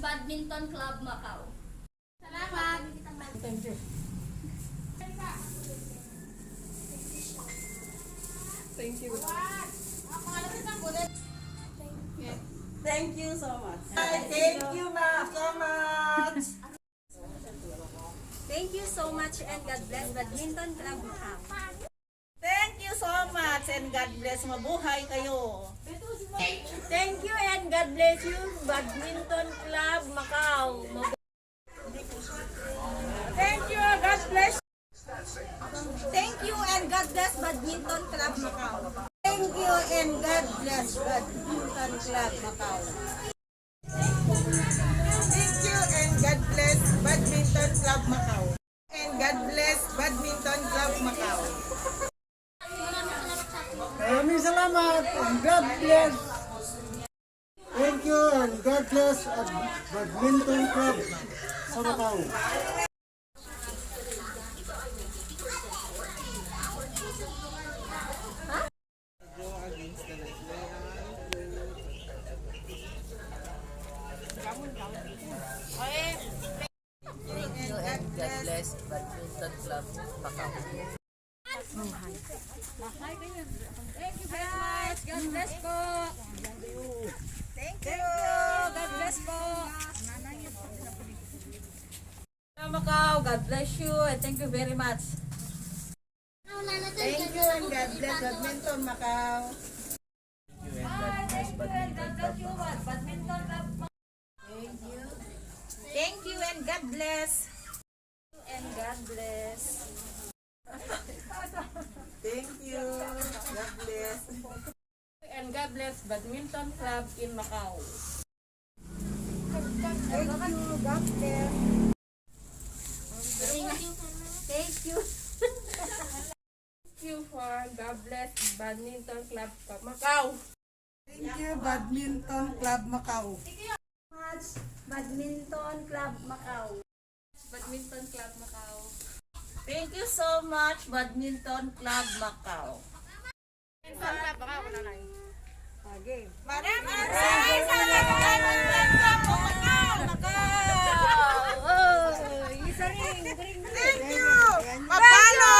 Badminton Club Macau. Salamat. Thank you. Thank you. Thank you so much. Thank you, ma'am, so much. Thank you so much and God bless Badminton Club Macau. Thank you so much and God bless. Mabuhay kayo. Thank you and God bless you Badminton Club Macau. Thank you. God bless. Thank you and God bless Badminton Club Macau. Thank you and God bless Badminton Club Macau. Thank you and God bless Badminton Club Macau. And God bless Badminton Club Macau. and God bless. Thank you and God bless at Badminton Club sa Macau. Thank you and God bless Badminton Club Macau. Thank you very much. God bless po. Thank you. God bless po. Macau, God bless you and thank you very much. Thank you and God bless Badminton Macau. Thank you and God bless. And God bless. Thank you. God bless. And God bless Badminton Club in Macau. Thank you. God bless. Thank you. Thank you for God bless Badminton Club Macau. Thank you Badminton Club Macau. Badminton Club Macau. Badminton Club Macau. Thank you so much, Badminton Club Macau. Maraming salamat, Badminton Club Macau. Thank you. Mapalo.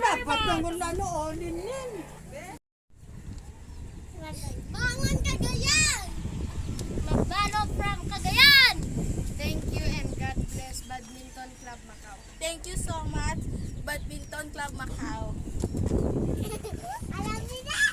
Dapat nang nanoonin yan. Bangon Cagayan! Magbalo from Cagayan! Thank you and God bless Badminton Club Macau. Thank you so much, Badminton Club Macau. Alam niyo na!